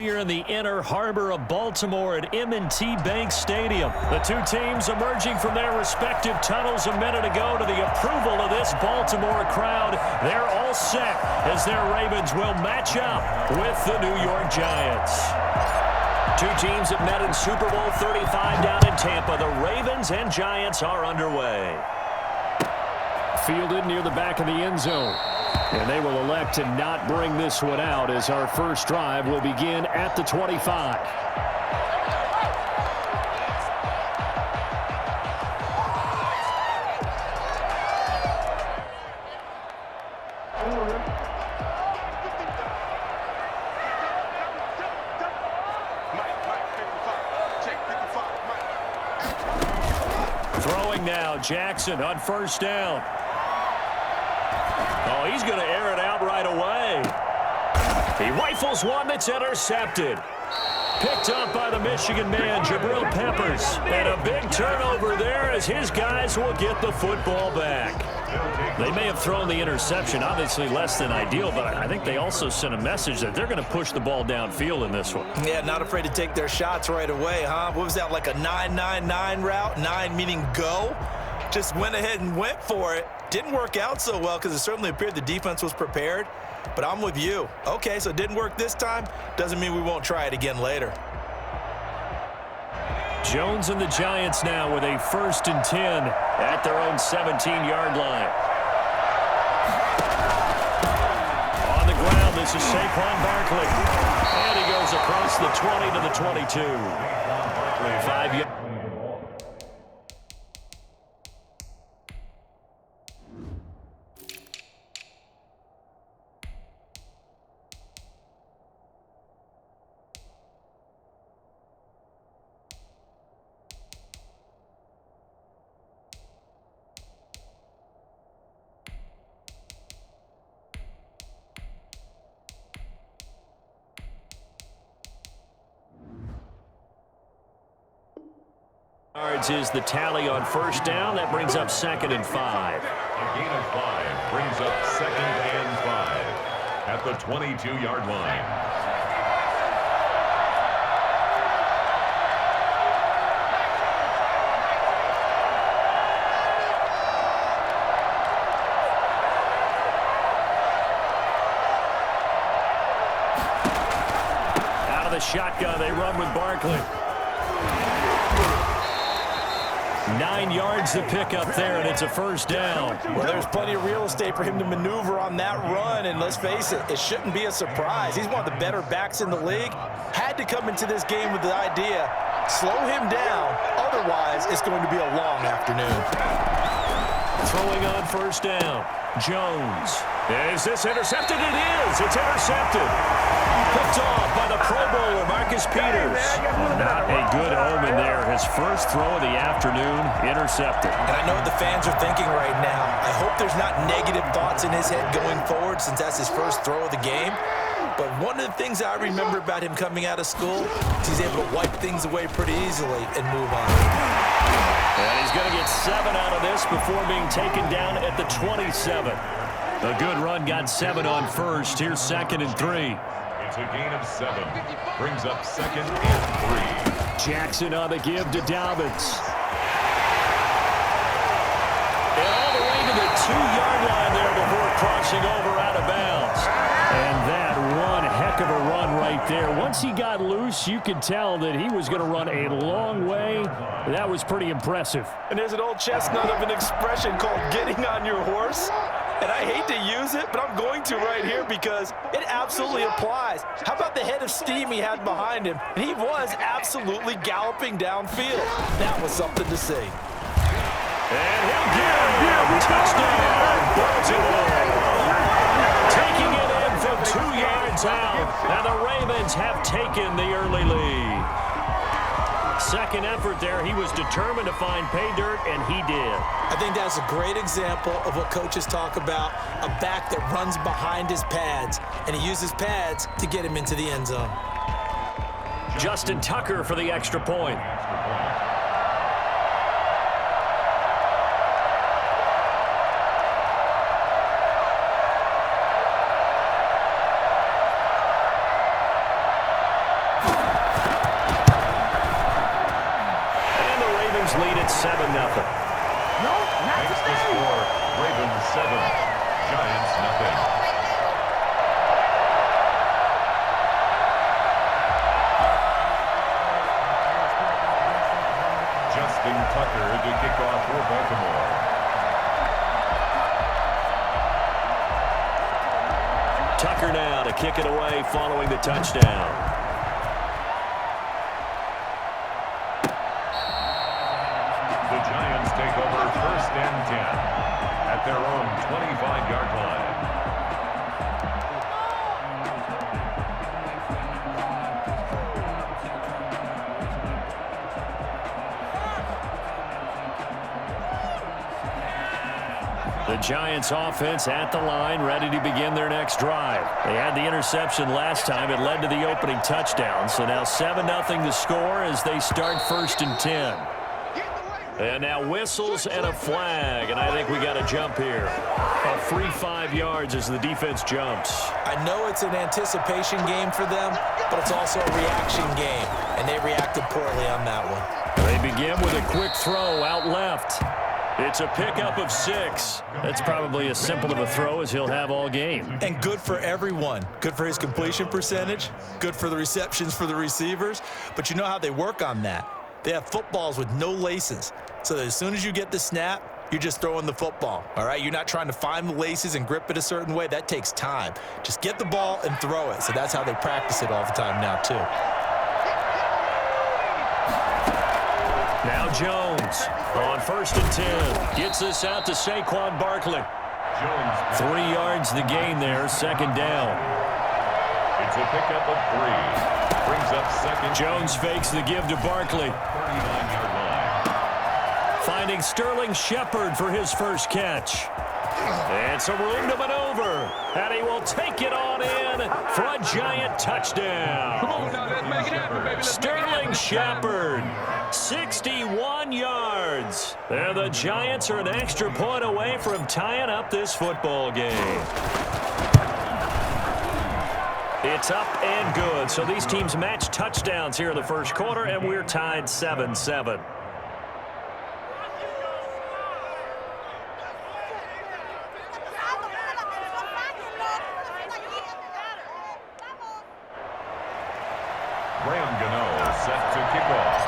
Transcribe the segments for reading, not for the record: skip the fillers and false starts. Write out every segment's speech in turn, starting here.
Here in the inner harbor of Baltimore at M&T Bank Stadium. The two teams emerging from their respective tunnels a minute ago to the approval of this Baltimore crowd. They're all set as their Ravens will match up with the New York Giants. Two teams have met in Super Bowl 35 down in Tampa. The Ravens and Giants are underway. Fielded near the back of the end zone. And they will elect to not bring this one out as our first drive will begin at the 25. Throwing now, Jackson on first down. Oh, he's going to air it out right away. He rifles one that's intercepted. Picked up by the Michigan man, Jabril Peppers. And a big turnover there as his guys will get the football back. They may have thrown the interception, obviously less than ideal, but I think they also sent a message that they're going to push the ball downfield in this one. Yeah, not afraid to take their shots right away, huh? What was that, like a 9-9-9 route? 9 meaning go? Just went ahead and went for it. Didn't work out so well because it certainly appeared the defense was prepared. But I'm with you. Okay, so it didn't work this time. Doesn't mean we won't try it again later. Jones and the Giants now with a 1st and 10 at their own 17-yard line. On the ground, this is Saquon Barkley. And he goes across the 20 to the 22. 5 yards. Yards is the tally on first down. That brings up 2nd and 5. A gain of 5 brings up 2nd and 5 at the 22-yard line. Out of the shotgun, they run with Barkley. 9 yards to pick up there, and it's a first down. Well, there's plenty of real estate for him to maneuver on that run, and let's face it, it shouldn't be a surprise. He's one of the better backs in the league. Had to come into this game with the idea, slow him down, otherwise it's going to be a long afternoon. Throwing on first down, Jones. Is this intercepted? It is. It's intercepted. Picked off by the Pro Bowler, Marcus Peters. Not a good omen there. His first throw of the afternoon, intercepted. And I know what the fans are thinking right now. I hope there's not negative thoughts in his head going forward since that's his first throw of the game. But one of the things I remember about him coming out of school is he's able to wipe things away pretty easily and move on. And he's going to get 7 out of this before being taken down at the 27. A good run, got 7 on first. Here's 2nd and 3. It's a gain of 7. Brings up 2nd and 3. Jackson on the give to Dobbins. And all the way to the 2-yard line there before crossing over out of bounds. And that one heck of a run right there. Once he got loose, you could tell that he was going to run a long way. That was pretty impressive. And there's an old chestnut of an expression called getting on your horse. And I hate to use it, but I'm going to right here because it absolutely applies. How about the head of steam he had behind him? And he was absolutely galloping downfield. That was something to see. And he'll get touchdown, Baltimore. Taking it in from 2 yards out, and the Ravens have taken the early lead. Second effort there, he was determined to find pay dirt, and he did. I think that's a great example of what coaches talk about, a back that runs behind his pads, and he uses pads to get him into the end zone. Justin Tucker for the extra point. Ravens lead at 7-0. Makes the score Ravens 7, Giants nothing. Justin Tucker to kick off for Baltimore. Tucker now to kick it away following the touchdown. The Giants take over 1st and 10 at their own 25-yard line. The Giants offense at the line, ready to begin their next drive. They had the interception last time. It led to the opening touchdown. So now 7-0 the score as they start 1st and 10. And now whistles and a flag, and I think we got a jump here. A free 5 yards as the defense jumps. I know it's an anticipation game for them, but it's also a reaction game, and they reacted poorly on that one. They begin with a quick throw out left. It's a pickup of 6. That's probably as simple of a throw as he'll have all game. And good for everyone. Good for his completion percentage. Good for the receptions for the receivers. But you know how they work on that. They have footballs with no laces. So that as soon as you get the snap, you're just throwing the football, all right? You're not trying to find the laces and grip it a certain way. That takes time. Just get the ball and throw it. So that's how they practice it all the time now, too. Now Jones on 1st and 10. Gets this out to Saquon Barkley. Jones. 3 yards the gain there, 2nd down. It's a pickup of 3. Brings up 2nd. Jones fakes the give to Barkley. 39-yard line. Finding Sterling Shepard for his first catch. And some room to maneuver. And he will take it on in for a giant touchdown. Come on now, let's make it happen, baby. Sterling Shepard, 61 yards. And the Giants are an extra point away from tying up this football game. It's up and good. So these teams match touchdowns here in the first quarter, and we're tied 7-7. Set to kick off.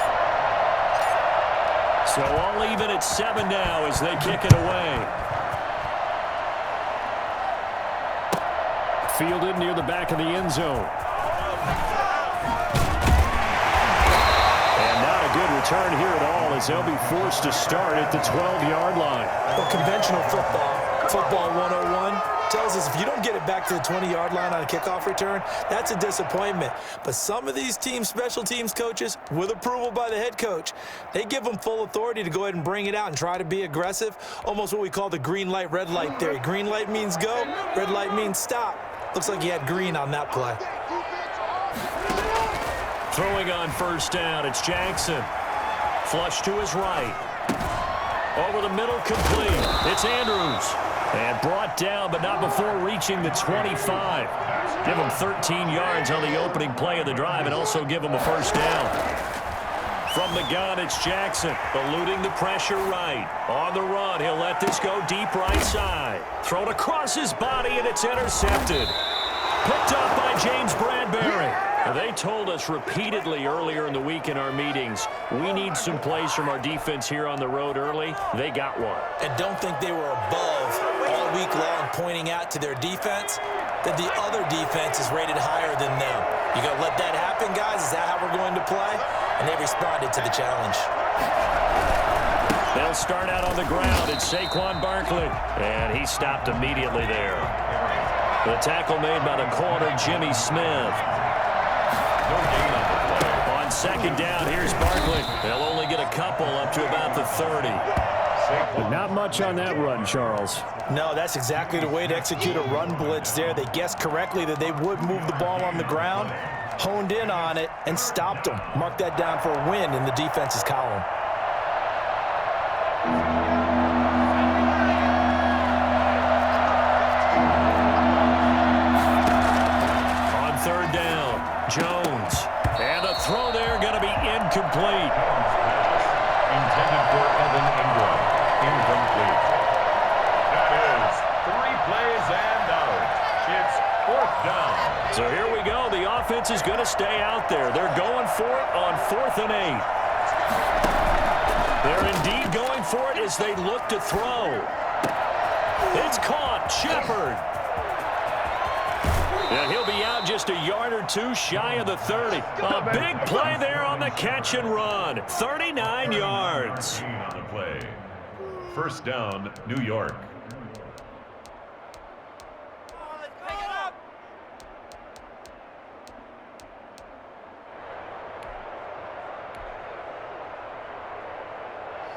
So all even at 7 now as they kick it away. Fielded near the back of the end zone. And not a good return here at all as they'll be forced to start at the 12-yard line. Well, conventional football 101, tells us if you don't get it back to the 20-yard line on a kickoff return, that's a disappointment. But some of these teams, special teams coaches, with approval by the head coach, they give them full authority to go ahead and bring it out and try to be aggressive, almost what we call the green light, red light theory. Green light means go, red light means stop. Looks like he had green on that play. Throwing on 1st down, it's Jackson. Flush to his right. Over the middle, complete. It's Andrews. And brought down, but not before reaching the 25. Give him 13 yards on the opening play of the drive and also give him a 1st down. From the gun, it's Jackson, eluding the pressure right. On the run, he'll let this go deep right side. Thrown across his body, and it's intercepted. Picked up by James Bradbury. Now, they told us repeatedly earlier in the week in our meetings, we need some plays from our defense here on the road early. They got one. And don't think they were above all week long pointing out to their defense that the other defense is rated higher than them. You got to let that happen, guys. Is that how we're going to play? And they responded to the challenge. They'll start out on the ground. It's Saquon Barkley. And he stopped immediately there. The tackle made by the corner, Jimmy Smith. No gain on the play. On 2nd down, here's Barkley. They'll only get a couple up to about the 30. Not much on that run, Charles. No, that's exactly the way to execute a run blitz there. They guessed correctly that they would move the ball on the ground, honed in on it, and stopped them. Mark that down for a win in the defense's column. On 3rd down, Jones. And a throw there going to be incomplete. Intended defense is going to stay out there. They're going for it on 4th and 8. They're indeed going for it as they look to throw. It's caught. Shepard. And he'll be out just a yard or two shy of the 30. A big play there on the catch and run. 39 yards. On the play. First down, New York.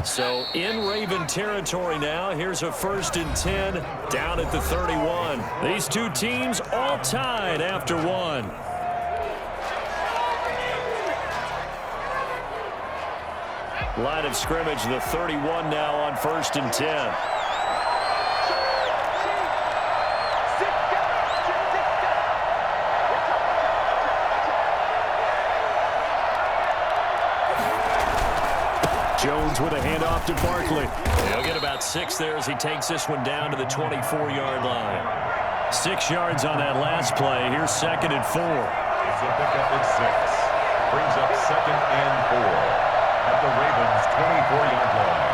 So in Raven territory now. Here's a 1st and 10 down at the 31. These two teams all tied after one. Line of scrimmage, the 31 now on 1st and 10. Jones with a handoff to Barkley. He'll get about 6 there as he takes this one down to the 24-yard line. 6 yards on that last play. Here's 2nd and 4. It's a pickup at 6. Brings up 2nd and 4 at the Ravens' 24-yard line.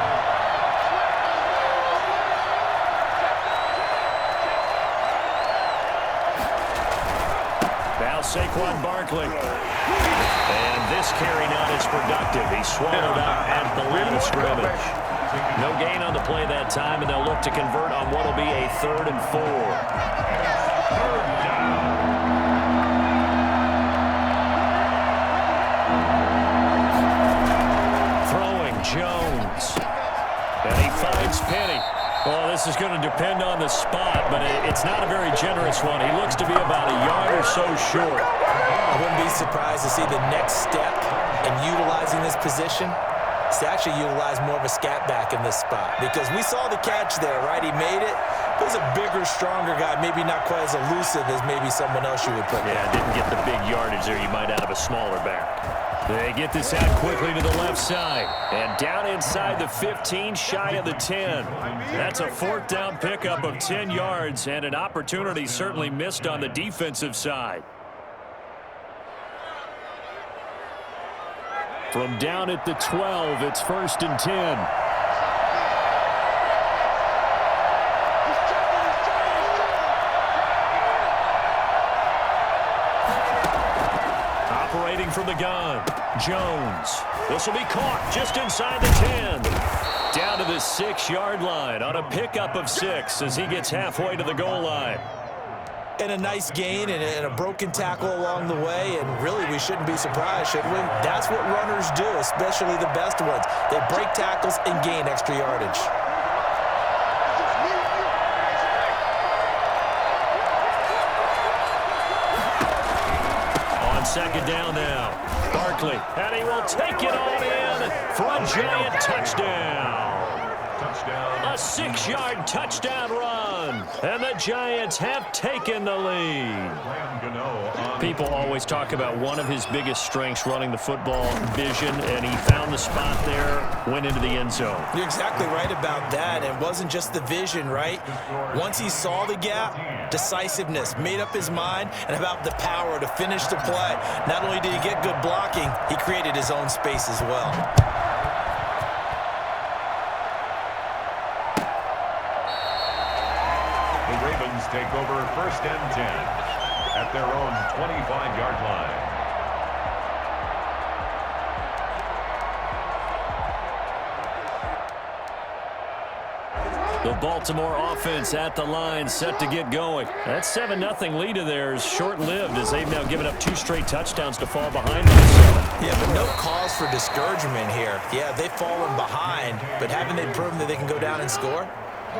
Now Saquon Barkley. And this carry not as productive. He swallowed up at the line of scrimmage. No gain on the play that time, and they'll look to convert on what will be a 3rd and 4. Throwing Jones. And he finds Penny. Well, this is going to depend on the spot, but it's not a very generous one. He looks to be about a yard or so short. I wouldn't be surprised to see the next step in utilizing this position is to actually utilize more of a scat back in this spot. Because we saw the catch there, right? He made it. But he's a bigger, stronger guy, maybe not quite as elusive as maybe someone else you would put there. Yeah, didn't get the big yardage there you might out of a smaller back. They get this out quickly to the left side. And down inside the 15, shy of the 10. That's a 4th down pickup of 10 yards and an opportunity certainly missed on the defensive side. From down at the 12, it's 1st and 10. Operating from the gun, Jones. This will be caught just inside the 10. Down to the 6-yard line on a pickup of 6 as he gets halfway to the goal line. And a nice gain and a broken tackle along the way, and really we shouldn't be surprised, should we? That's what runners do, especially the best ones. They break tackles and gain extra yardage. On 2nd down now, Barkley, and he will take it on in for a giant touchdown. A 6-yard touchdown run, and the Giants have taken the lead. People always talk about one of his biggest strengths running the football, vision, and he found the spot there, went into the end zone. You're exactly right about that. It wasn't just the vision, right? Once he saw the gap, decisiveness, made up his mind, and about the power to finish the play. Not only did he get good blocking, he created his own space as well. The Ravens take over 1st and 10 at their own 25-yard line. The Baltimore offense at the line, set to get going. That 7-0 lead of theirs short-lived as they've now given up 2 straight touchdowns to fall behind by 7. Yeah, but no cause for discouragement here. Yeah, they've fallen behind, but haven't they proven that they can go down and score?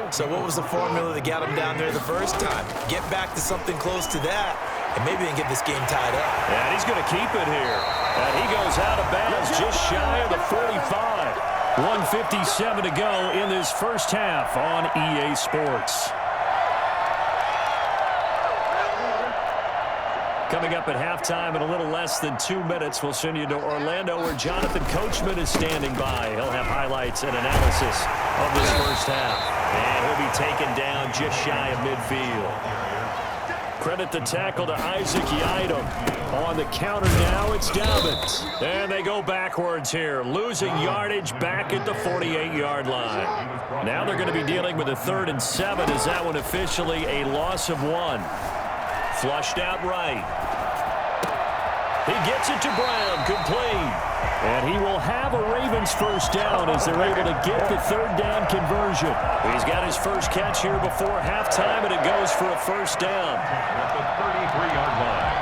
So what was the formula that got them down there the first time? Get back to something close to that, and maybe they can get this game tied up. And he's going to keep it here. And he goes out of bounds just shy of the 45. 1:57 to go in this first half on EA Sports. Coming up at halftime in a little less than 2 minutes, we'll send you to Orlando where Jonathan Coachman is standing by. He'll have highlights and analysis of this first half. And he'll be taken down just shy of midfield. Credit the tackle to Isaac Yiadom. On the counter now, it's Dobbins. And they go backwards here, losing yardage back at the 48-yard line. Now they're going to be dealing with a 3rd and 7 as that one officially a loss of 1. Flushed out right. He gets it to Brown, complete. And he will have a Ravens first down as they're able to get the 3rd down conversion. He's got his first catch here before halftime, and it goes for a first down. At the 33-yard line.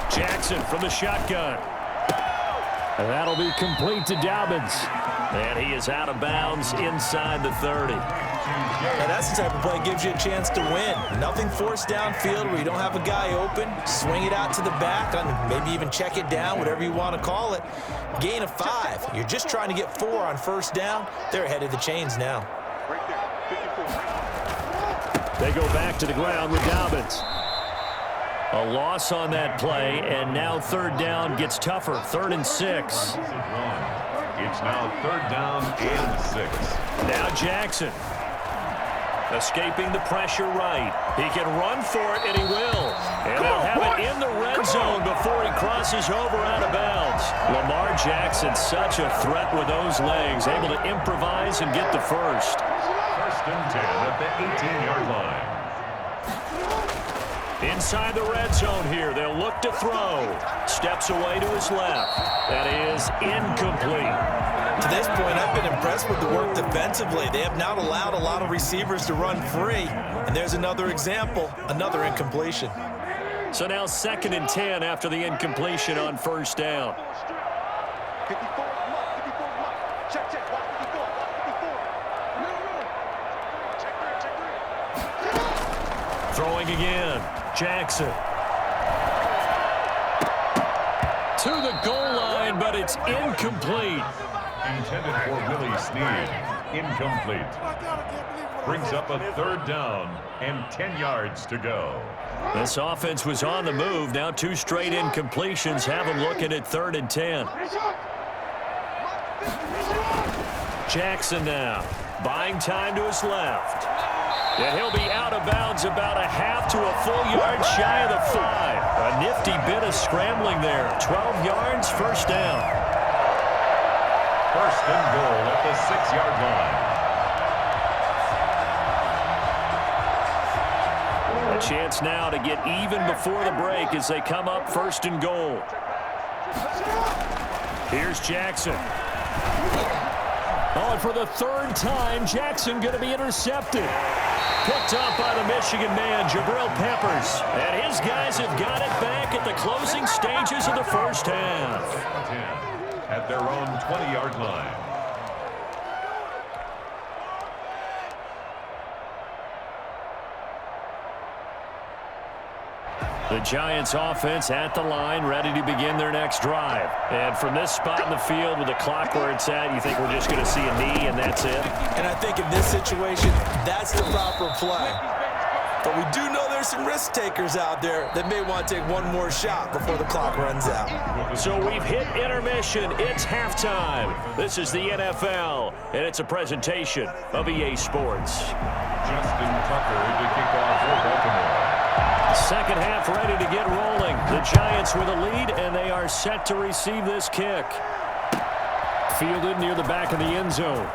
Jackson from the shotgun. And that'll be complete to Dobbins. And he is out of bounds inside the 30. Now that's the type of play that gives you a chance to win. Nothing forced downfield where you don't have a guy open. Swing it out to the back, maybe even check it down, whatever you want to call it. Gain of 5. You're just trying to get 4 on first down. They're ahead of the chains now. They go back to the ground with Dobbins. A loss on that play, and now 3rd down gets tougher. 3rd and 6. It's now 3rd down and 6. Now Jackson. Escaping the pressure right. He can run for it, and he will. And they'll have it in the red zone before he crosses over out of bounds. Lamar Jackson, such a threat with those legs, able to improvise and get the first. 1st and 10 at the 18-yard line. Inside the red zone here, they'll look to throw. Steps away to his left. That is incomplete. To this point, I've been impressed with the work defensively. They have not allowed a lot of receivers to run free. And there's another example, another incompletion. So now 2nd and 10 after the incompletion on first down. Throwing again. Jackson. To the goal line, but it's incomplete. Intended for Willie Snead. Incomplete. Brings up a 3rd down and 10 yards to go. This offense was on the move. Now 2 straight incompletions have them looking at 3rd and 10. Jackson now. Buying time to his left. And he'll be out of bounds about a half to a full yard shy of the 5. A nifty bit of scrambling there. 12 yards, first down. 1st and goal at the 6-yard line. A chance now to get even before the break as they come up 1st and goal. Here's Jackson. Oh, and for the 3rd time, Jackson going to be intercepted. Picked up by the Michigan man, Jabril Peppers. And his guys have got it back at the closing stages of the first half. At their own 20-yard line. The Giants offense at the line, ready to begin their next drive. And from this spot in the field with the clock where it's at, you think we're just going to see a knee and that's it? And I think in this situation, that's the proper play. But we do know there's some risk takers out there that may want to take one more shot before the clock runs out. So we've hit intermission. It's halftime. This is the NFL, and it's a presentation of EA Sports. Justin Tucker to kick off for Baltimore. Second half ready to get rolling. The Giants with a lead, and they are set to receive this kick. Fielded near the back of the end zone.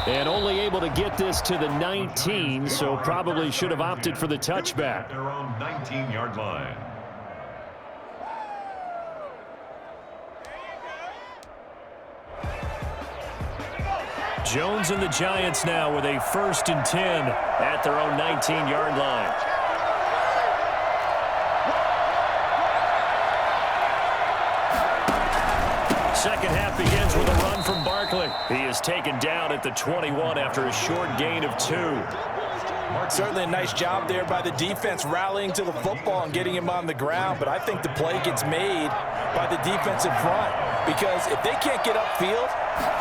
And only able to get this to the 19, so probably should have opted for the touchback. Their own 19-yard line. Jones and the Giants now with a 1st and 10 at their own 19-yard line. Second half begins with a run from Barkley. He is taken down at the 21 after a short gain of 2. Certainly a nice job there by the defense rallying to the football and getting him on the ground, but I think the play gets made by the defensive front because if they can't get upfield,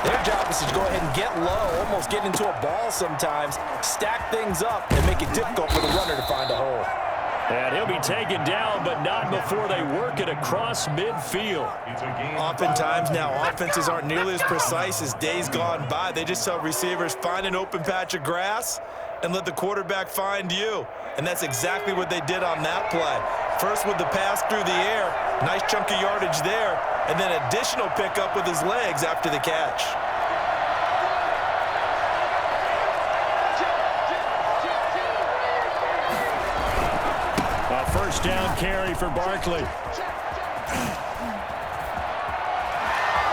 their job is to go ahead and get low, almost get into a ball sometimes, stack things up, and make it difficult for the runner to find a hole. And he'll be taken down, but not before they work it across midfield. Oftentimes now, offenses aren't nearly as precise as days gone by. They just tell receivers, find an open patch of grass and let the quarterback find you. And that's exactly what they did on that play. First with the pass through the air, nice chunk of yardage there, and then additional pickup with his legs after the catch. A first down carry for Barkley.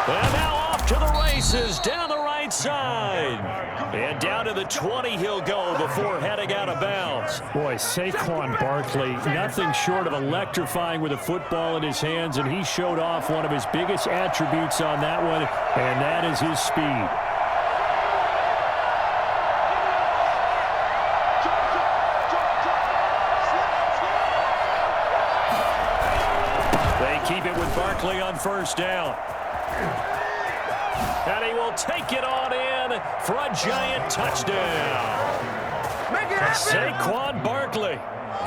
And now off to the races down the right side. And down to the 20 he'll go before heading out of bounds. Boy, Saquon Barkley, nothing short of electrifying with a football in his hands, and he showed off one of his biggest attributes on that one, and that is his speed. They keep it with Barkley on first down. And he will take it on in for a giant touchdown. Saquon Barkley,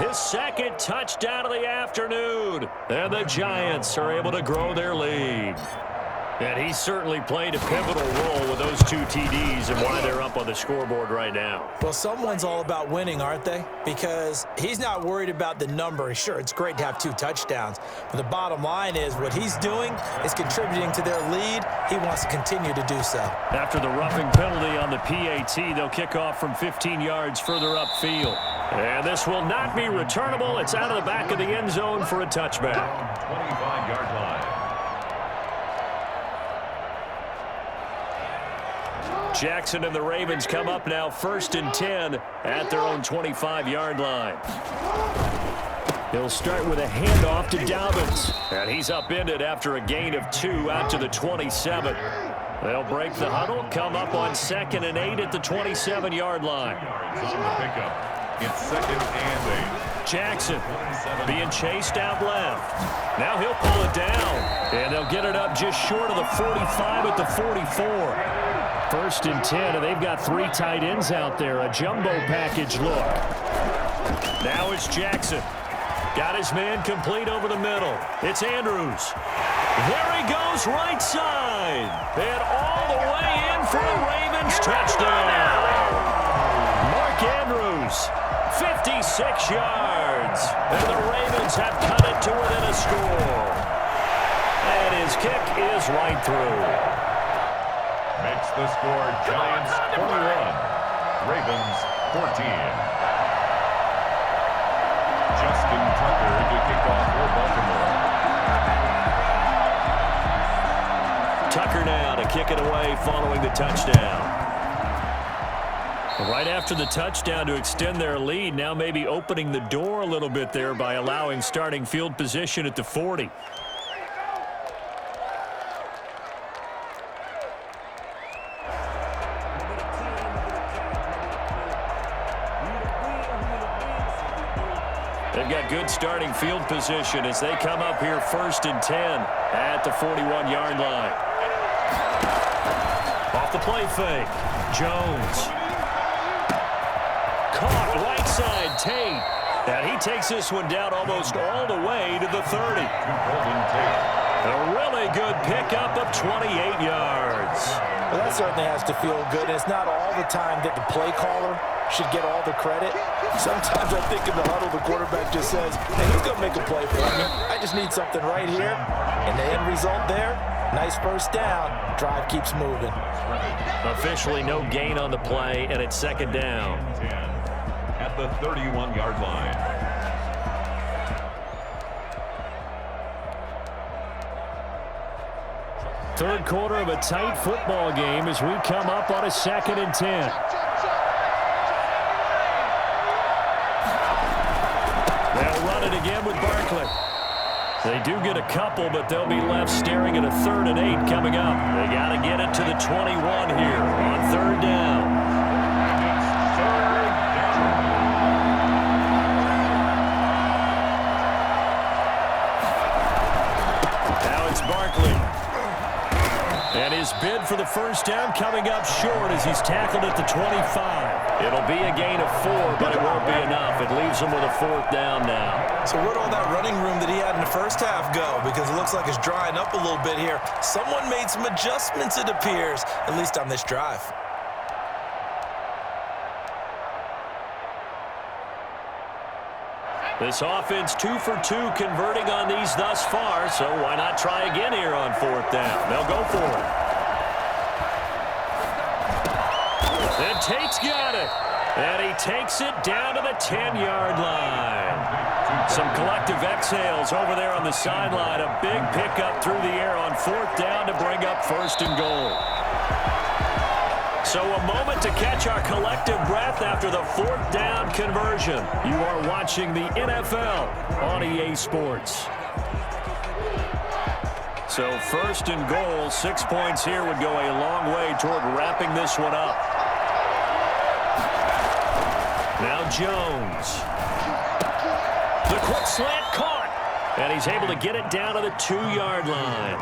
his second touchdown of the afternoon. And the Giants are able to grow their lead. And he certainly played a pivotal role with those two TDs and why they're up on the scoreboard right now. Well, someone's all about winning, aren't they? Because he's not worried about the number. Sure, it's great to have 2 touchdowns. But the bottom line is what he's doing is contributing to their lead. He wants to continue to do so. After the roughing penalty on the PAT, they'll kick off from 15 yards further upfield. And this will not be returnable. It's out of the back of the end zone for a touchback. 25-yard line. Jackson and the Ravens come up now 1st and 10 at their own 25-yard line. He'll start with a handoff to Dobbins. And he's upended after a gain of 2 out to the 27. They'll break the huddle, come up on 2nd and 8 at the 27-yard line. On the pickup. It's 2nd and 8. Jackson being chased out left. Now he'll pull it down. And they'll get it up just short of the 45 at the 44. 1st and 10, and they've got 3 tight ends out there. A jumbo package look. Now it's Jackson. Got his man complete over the middle. It's Andrews. There he goes right side. And all the way in for a Ravens touchdown. Mark Andrews, 56 yards. And the Ravens have cut it to within a score. And his kick is right through. Makes the score Giants 21, Ravens 14. Justin Tucker to kick off for Baltimore. Tucker now to kick it away following the touchdown. Right after the touchdown to extend their lead, now maybe opening the door a little bit there by allowing starting field position at the 40. They've got good starting field position as they come up here 1st and 10 at the 41-yard line. Off the play fake. Jones. Caught right side Tate. And he takes this one down almost all the way to the 30. A really good pickup of 28 yards. Well, that certainly has to feel good. And it's not all the time that the play caller should get all the credit. Sometimes I think in the huddle, the quarterback just says, hey, he's going to make a play for me. I just need something right here. And the end result there, nice first down. Drive keeps moving. Officially no gain on the play, and it's 2nd down. At the 31-yard line. Third quarter of a tight football game as we come up on a 2nd and 10. They'll run it again with Barkley. They do get a couple, but they'll be left staring at a 3rd and 8 coming up. They got to get it to the 21 here on 3rd down. Barkley. And his bid for the first down coming up short as he's tackled at the 25. It'll be a gain of 4, but it won't be enough. It leaves him with a 4th down now. So where'd all that running room that he had in the first half go? Because it looks like it's drying up a little bit here. Someone made some adjustments, it appears, at least on this drive. This offense 2 for 2 converting on these thus far, so why not try again here on 4th down? They'll go for it. And Tate's got it. And he takes it down to the 10-yard line. Some collective exhales over there on the sideline. A big pickup through the air on 4th down to bring up 1st and goal. So a moment to catch our collective breath after the 4th down conversion. You are watching the NFL on EA Sports. So 1st and goal, 6 points here would go a long way toward wrapping this one up. Now Jones. The quick slant caught. And he's able to get it down to the 2-yard line.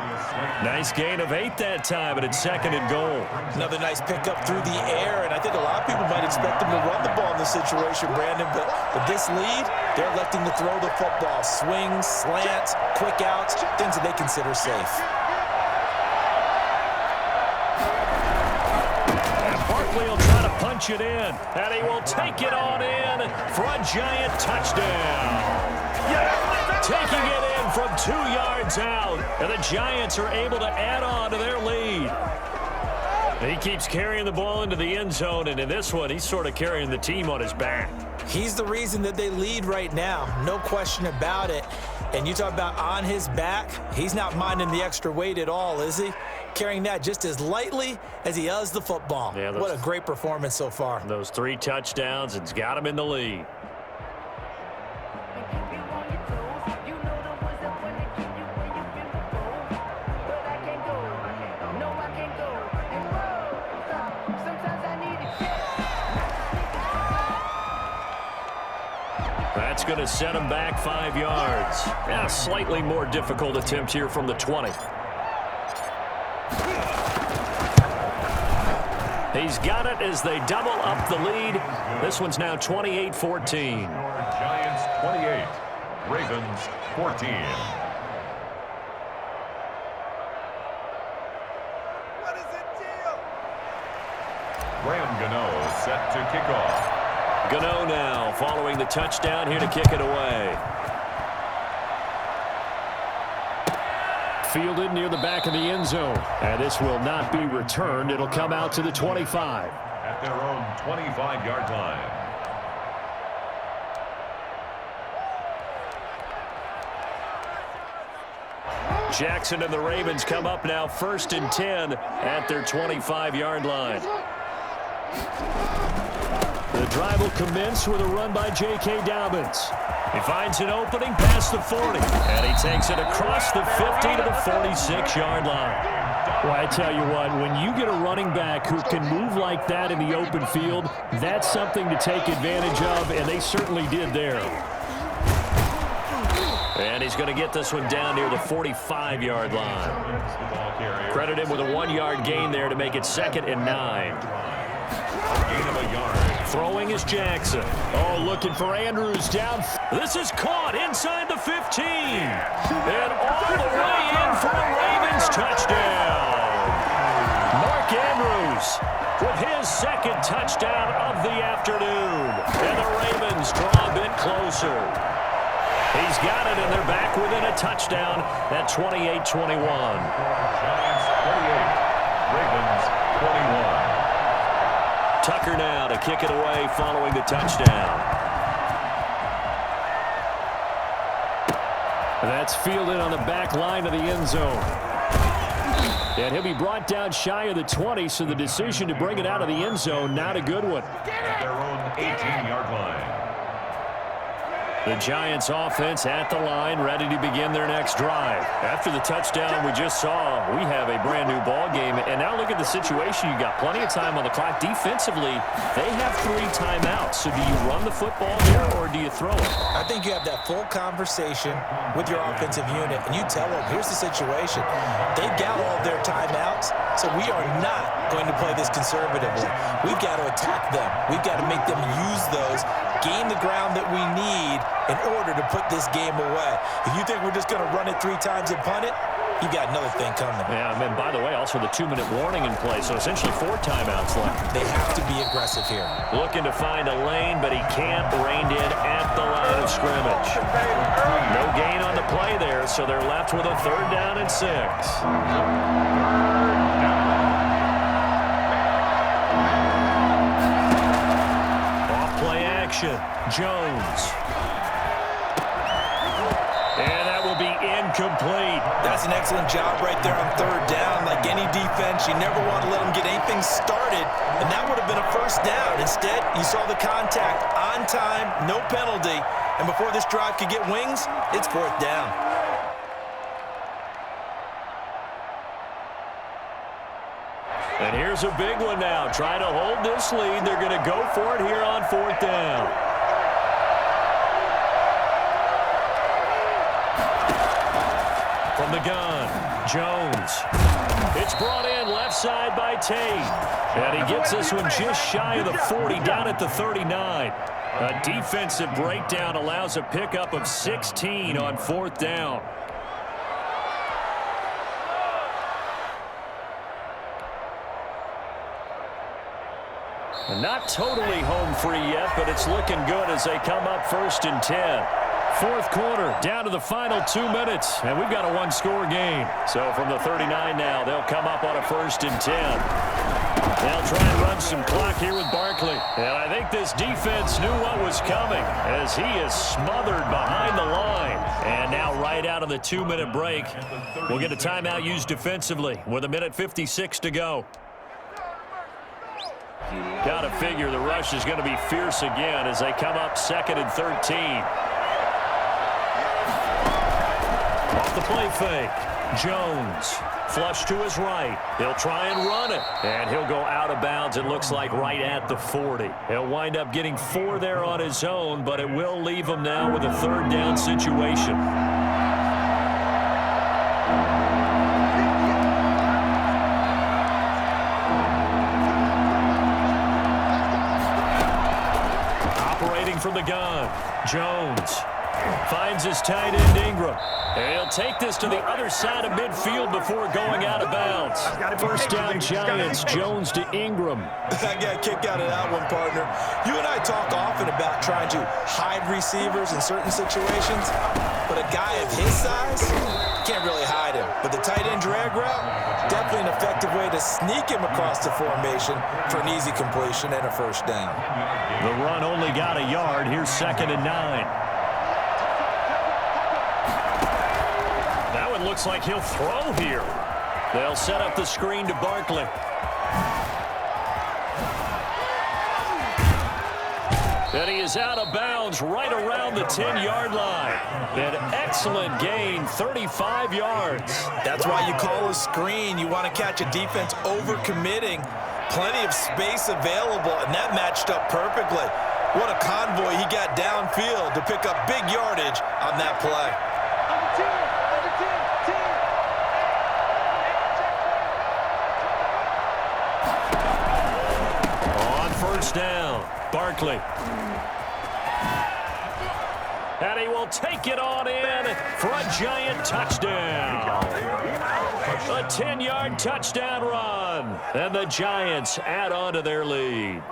Nice gain of 8 that time, but it's 2nd and goal. Another nice pickup through the air, and I think a lot of people might expect him to run the ball in this situation, Brandon, but with this lead, they're electing to throw the football. Swings, slants, quick outs, things that they consider safe. And Barkley will try to punch it in, and he will take it on in for a giant touchdown. Taking it in from 2 yards out, and the Giants are able to add on to their lead. He keeps carrying the ball into the end zone, and in this one, he's sort of carrying the team on his back. He's the reason that they lead right now, no question about it. And you talk about on his back, he's not minding the extra weight at all, is he? Carrying that just as lightly as he does the football. Yeah, what a great performance so far. Those 3 touchdowns, it's got him in the lead. That's going to set him back 5 yards. Yeah, slightly more difficult attempt here from the 20. He's got it as they double up the lead. This one's now 28-14. Giants 28, Ravens 14. Graham Gano set to kick off. Gano now following the touchdown here to kick it away. Fielded near the back of the end zone. And this will not be returned. It'll come out to the 25. At their own 25-yard line. Jackson and the Ravens come up now 1st and 10 at their 25-yard line. The drive will commence with a run by J.K. Dobbins. He finds an opening past the 40, and he takes it across the 50 to the 46-yard line. Well, I tell you what, when you get a running back who can move like that in the open field, that's something to take advantage of, and they certainly did there. And he's going to get this one down near the 45-yard line. Credit him with a 1-yard gain there to make it 2nd and 9. Gain of a yard. Throwing is Jackson. Oh, looking for Andrews down. This is caught inside the 15. And all the way in for a Ravens touchdown. Mark Andrews with his 2nd touchdown of the afternoon. And the Ravens draw a bit closer. He's got it, and they're back within a touchdown at 28-21. Giants 28, Ravens 21. Tucker now to kick it away following the touchdown. That's fielded on the back line of the end zone. And he'll be brought down shy of the 20, so the decision to bring it out of the end zone, not a good one. At their own 18-yard line. The Giants offense at the line, ready to begin their next drive. After the touchdown we just saw, we have a brand new ball game. And now look at the situation. You got plenty of time on the clock. Defensively, they have 3 timeouts. So do you run the football here or do you throw it? I think you have that full conversation with your offensive unit, and you tell them, here's the situation. They've got all of their timeouts, so we are not going to play this conservatively. We've got to attack them. We've got to make them use those, gain the ground that we need in order to put this game away. If you think we're just going to run it 3 times and punt it, you got another thing coming. Yeah, and by the way, also the 2-minute warning in play, so essentially 4 timeouts left. They have to be aggressive here. Looking to find a lane, but he can't. Reined in at the line of scrimmage. No gain on the play there, so they're left with a 3rd down and 6. Off-play action. Jones. And that will be incomplete. That's an excellent job right there on 3rd down. Like any defense, you never want to let them get anything started, and that would have been a 1st down. Instead, you saw the contact on time, no penalty, and before this drive could get wings, it's 4th down. And here's a big one now. Trying to hold this lead. They're going to go for it here on 4th down. From the gun, Jones. It's brought in left side by Tate. And he gets this one just shy of the 40, down at the 39. A defensive breakdown allows a pickup of 16 on 4th down. Not totally home free yet, but it's looking good as they come up 1st and 10. 4th quarter, down to the final 2 minutes, and we've got a 1-score game. So from the 39 now, they'll come up on a 1st and 10. They'll try and run some clock here with Barkley. And I think this defense knew what was coming as he is smothered behind the line. And now right out of the 2-minute break, we'll get a timeout used defensively with 1:56 to go. Got to figure the rush is going to be fierce again as they come up 2nd and 13. Off the play fake. Jones. Flush to his right. He'll try and run it. And he'll go out of bounds, it looks like, right at the 40. He'll wind up getting 4 there on his own, but it will leave him now with a 3rd down situation. Operating from the gun. Jones. Finds his tight end, Ingram. And he'll take this to the other side of midfield before going out of bounds. 1st down Giants, Jones to Ingram. I got a kick out of that one, partner. You and I talk often about trying to hide receivers in certain situations, but a guy of his size, can't really hide him. But the tight end drag route, definitely an effective way to sneak him across the formation for an easy completion and a 1st down. The run only got a yard. Here's 2nd and 9. Looks like he'll throw here. They'll set up the screen to Barkley. And he is out of bounds right around the 10-yard line. An excellent gain, 35 yards. That's why you call a screen. You want to catch a defense overcommitting. Plenty of space available, and that matched up perfectly. What a convoy he got downfield to pick up big yardage on that play. Down, Barkley. And he will take it on in for a Giant touchdown. A 10-yard touchdown run. And the Giants add on to their lead.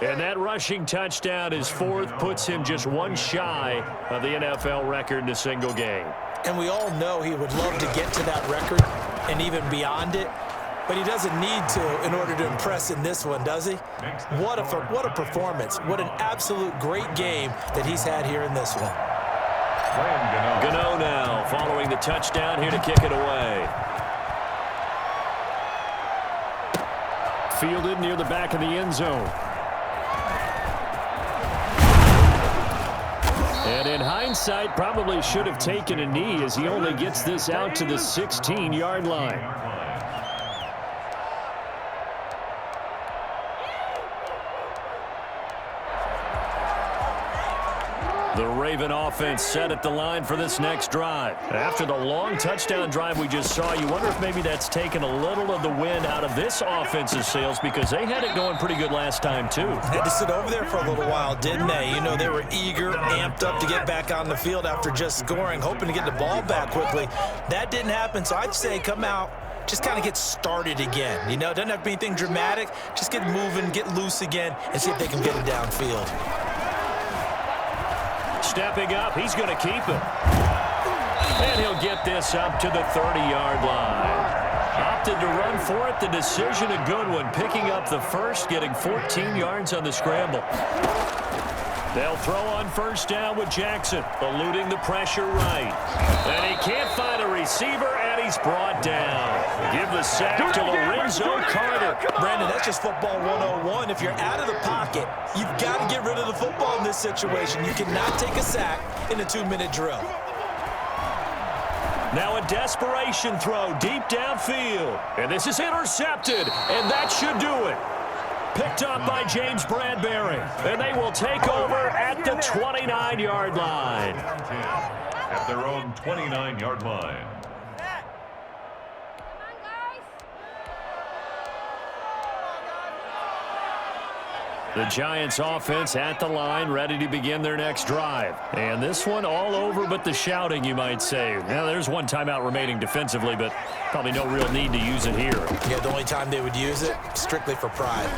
And that rushing touchdown is 4th, puts him just 1 shy of the NFL record in a single game. And we all know he would love to get to that record and even beyond it. But he doesn't need to in order to impress in this one, does he? What a performance. What an absolute great game that he's had here in this one. Gano now following the touchdown here to kick it away. Fielded near the back of the end zone. And in hindsight, probably should have taken a knee as he only gets this out to the 16-yard line. The Raven offense set at the line for this next drive. After the long touchdown drive we just saw, you wonder if maybe that's taken a little of the wind out of this offense's sails because they had it going pretty good last time, too. Had to sit over there for a little while, didn't they? You know, they were eager, amped up to get back on the field after just scoring, hoping to get the ball back quickly. That didn't happen, so I'd say come out, just kind of get started again. You know, it doesn't have to be anything dramatic. Just get moving, get loose again, and see if they can get it downfield. Stepping up, he's going to keep it. And he'll get this up to the 30-yard line. Opted to run for it. The decision a good one. Picking up the first, getting 14 yards on the scramble. They'll throw on first down with Jackson, eluding the pressure right. And he can't find a receiver, and he's brought down. Give the sack to Lorenzo Carter. Brandon, that's just football 101. If you're out of the pocket, you've got to get rid of the football in this situation. You cannot take a sack in a 2-minute drill. Now a desperation throw deep downfield. And this is intercepted, and that should do it. Picked up by James Bradbury. And they will take over at the 29-yard line. At their own 29-yard line. The Giants offense at the line, ready to begin their next drive. And this one all over but the shouting, you might say. Now, there's one timeout remaining defensively, but probably no real need to use it here. Yeah, the only time they would use it, strictly for pride.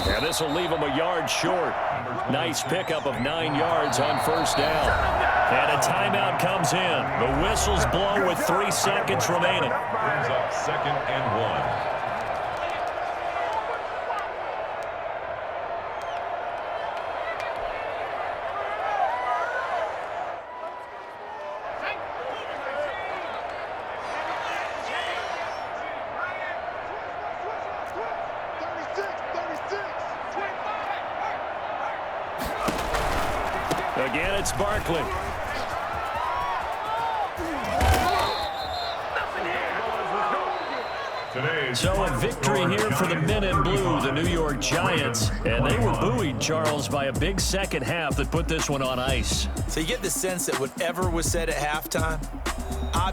And this will leave them a yard short. Nice pickup of 9 yards on first down. And a timeout comes in. The whistles blow with 3 seconds remaining. Brings up 2nd and 1. Again, it's Barkley. So a victory here for the men in blue, the New York Giants. And they were buoyed, Charles, by a big second half that put this one on ice. So you get the sense that whatever was said at halftime,